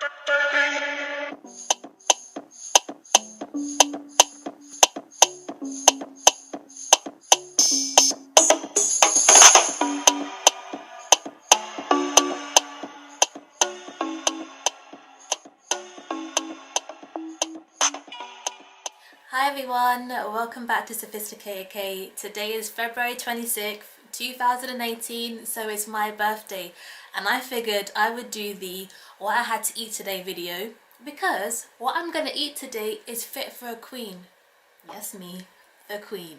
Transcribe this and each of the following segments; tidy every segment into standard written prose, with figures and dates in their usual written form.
Hi everyone, welcome back to SophisticatedK. Today is February 26th, 2018, so it's my birthday, and I figured I would do the what I had to eat today video because what I'm gonna eat today is fit for a queen. Yes, me, the queen.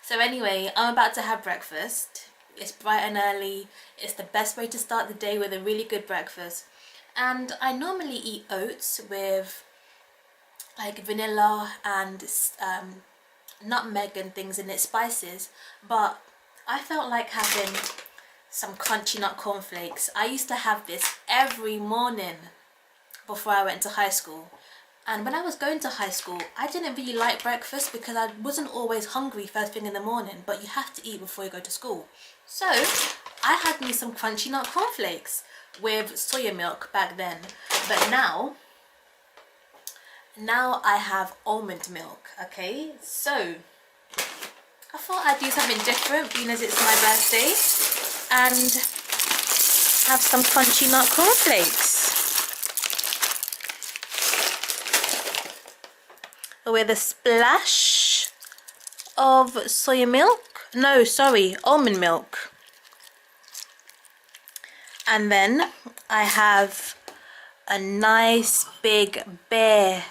So anyway, I'm about to have breakfast. It's bright and early. It's the best way to start the day with a really good breakfast. And I normally eat oats with like vanilla and nutmeg and things in its spices, but I felt like having some crunchy nut cornflakes. I used to have this every morning before I went to high school, and when I was going to high school I didn't really like breakfast because I wasn't always hungry first thing in the morning, but you have to eat before you go to school. So I had me some crunchy nut cornflakes with soya milk back then, but now I have almond milk. Okay, so I thought I'd do something different being as it's my birthday and have some crunchy nut cornflakes with a splash of soya milk, no sorry, almond milk. And then I have a nice big bear.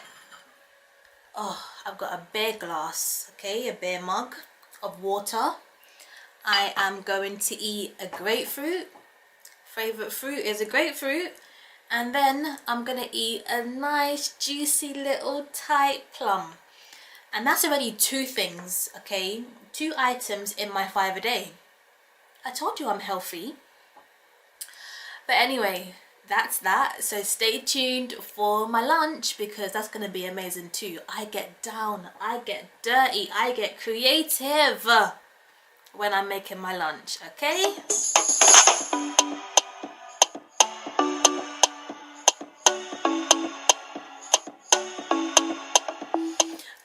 Oh, I've got a bear glass, okay, a bear mug of water. I am going to eat a grapefruit. Favorite fruit is a grapefruit. And then I'm gonna eat a nice juicy little tight plum. And that's already two things, okay, 2 items in my 5 a day. I told you I'm healthy. But anyway, that's that. So stay tuned for my lunch because that's gonna be amazing too. I get down, I get dirty, I get creative when I'm making my lunch, okay?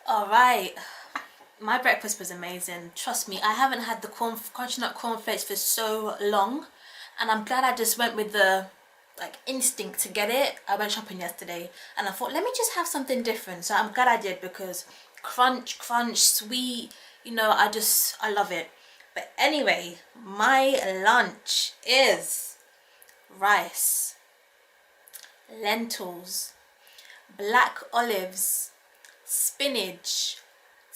Alright, my breakfast was amazing. Trust me, I haven't had the crunchy nut cornflakes for so long, and I'm glad I just went with the like instinct to get it. I went shopping yesterday and I thought, let me just have something different. So I'm glad I did because crunch, sweet, you know, I love it. But anyway, my lunch is rice, lentils, black olives, spinach,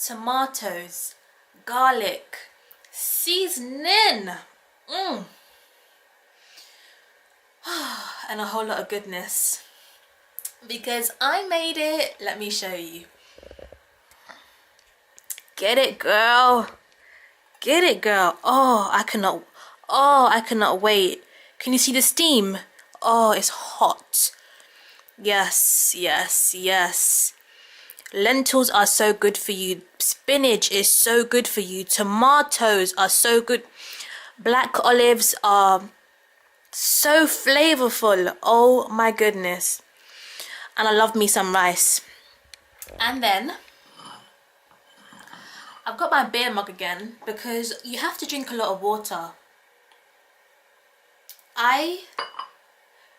tomatoes, garlic, seasoning, and a whole lot of goodness because I made it. Let me show you. Get it, girl. Get it, girl. Oh, I cannot wait. Can you see the steam? Oh, it's hot. Yes, yes, yes. Lentils are so good for you. Spinach is so good for you. Tomatoes are so good. Black olives are so flavorful. Oh my goodness. And I love me some rice. And then I've got my beer mug again because you have to drink a lot of water. I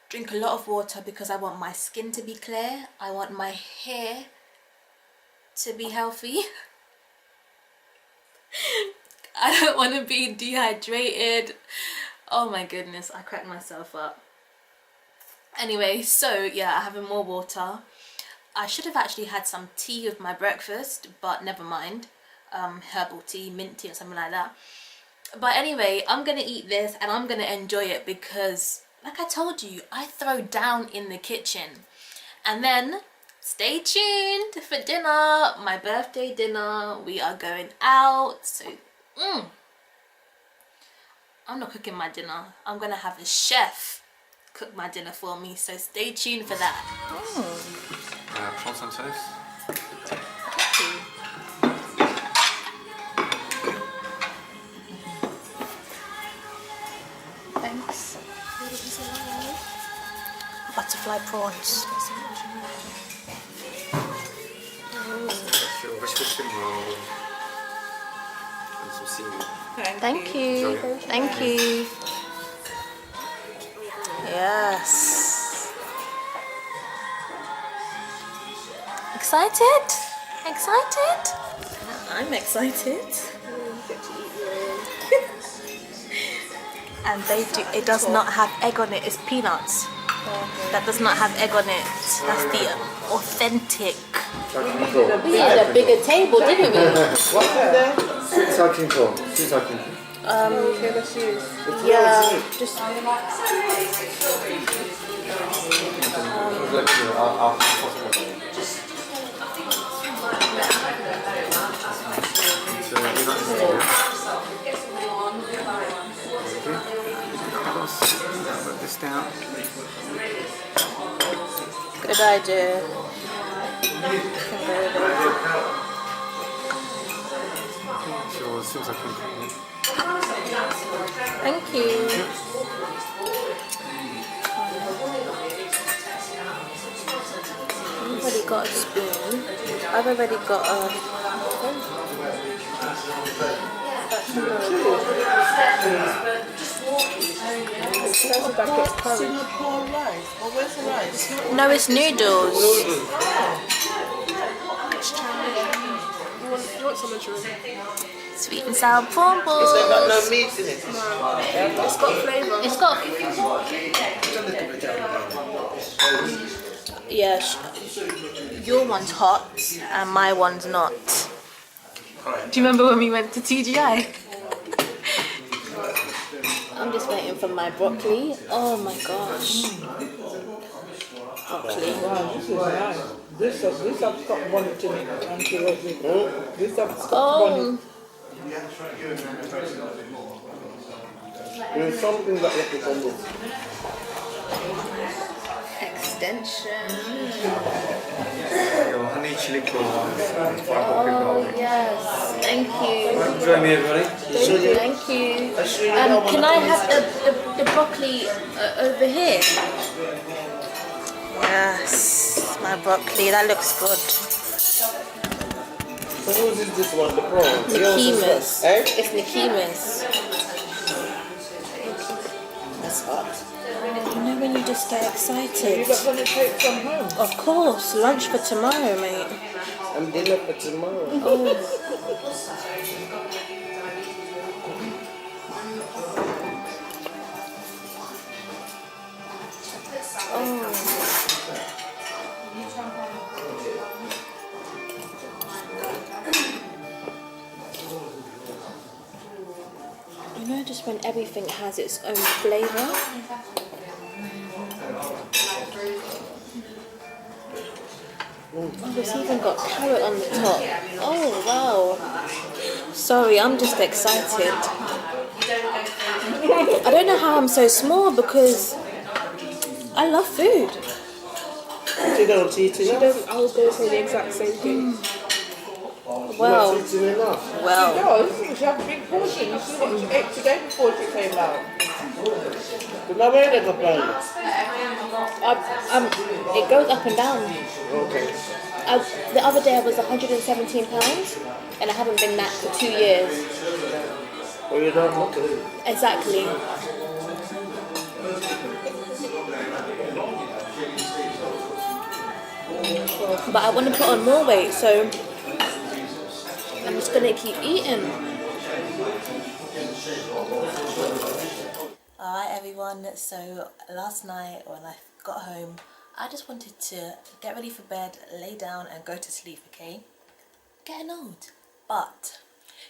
drink a lot of water because I want my skin to be clear. I want my hair to be healthy. I don't want to be dehydrated. Oh my goodness, I cracked myself up. Anyway, so yeah, having more water. I should have actually had some tea with my breakfast, but never mind. Herbal tea, mint tea or something like that. But anyway, I'm gonna eat this and I'm gonna enjoy it because like I told you, I throw down in the kitchen. And then stay tuned for dinner, my birthday dinner. We are going out, so I'm not cooking my dinner. I'm gonna have a chef cook my dinner for me, so stay tuned for that. Prends some sauce. Thanks. Butterfly butterfly prawns. Thank you. Thank you. Yes. Excited? Excited? I'm excited. And it does not have egg on it, it's peanuts. That does not have egg on it. That's the authentic. We had a bigger table, didn't we? What's there? Okay, let's use. Yeah, just Put this down. good idea. Sure, as soon as I can. Thank you. I've already got a spoon. I've already got a... Where's the rice? No, it's noodles. You want some of Sweet and sour prawn balls. It's got no meat in it. No. It's got flavour. It's got... Yeah, your one's hot and my one's not. Do you remember when we went to TGI? I'm just waiting for my broccoli. Oh my gosh. Broccoli. Wow, this is nice. This has got bonnet in it. This has got bonnet. There's something that you have to Extension. Your honey chili prawns. Oh yes, thank you. Join me, everybody. Thank you. Can I have the broccoli over here? Yes, my broccoli. That looks good. So whose is this one? The prawns? Nikima's. Eh? It's Nikima's. That's hot. You know when you just get excited? You got going to take some home? Of course, lunch for tomorrow, mate. I'm dinner for tomorrow. Oh. You know, just when everything has its own flavour. Oh, it's even got carrot on the top. Oh, wow. Sorry, I'm just excited. I don't know how I'm so small because I love food. You don't eat enough? I was going to say the exact same thing. Well, You're not eating enough? well. No, she had a big portion. You see what she ate today before she came out. Now where they go plan? It goes up and down. Okay. The other day I was £117 and I haven't been that for 2 years. Well, you don't look at it. Exactly. But I want to put on more weight, so I'm just going to keep eating. Alright everyone, so last night when I got home, I just wanted to get ready for bed, lay down and go to sleep, okay? Getting old. But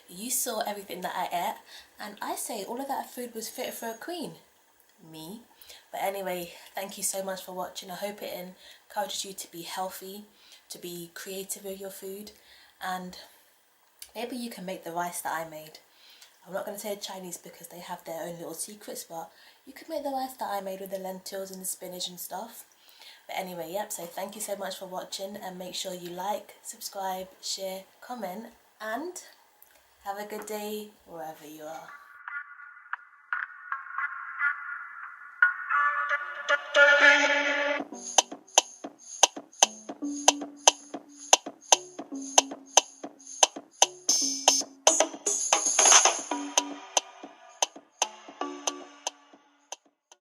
you saw everything that I ate and I say all of that food was fit for a queen. Me. But anyway, thank you so much for watching. I hope it encourages you to be healthy, to be creative with your food, and maybe you can make the rice that I made. I'm not going to say Chinese because they have their own little secrets, but you could make the rice that I made with the lentils and the spinach and stuff. But anyway, yep, so thank you so much for watching and make sure you like, subscribe, share, comment and have a good day wherever you are.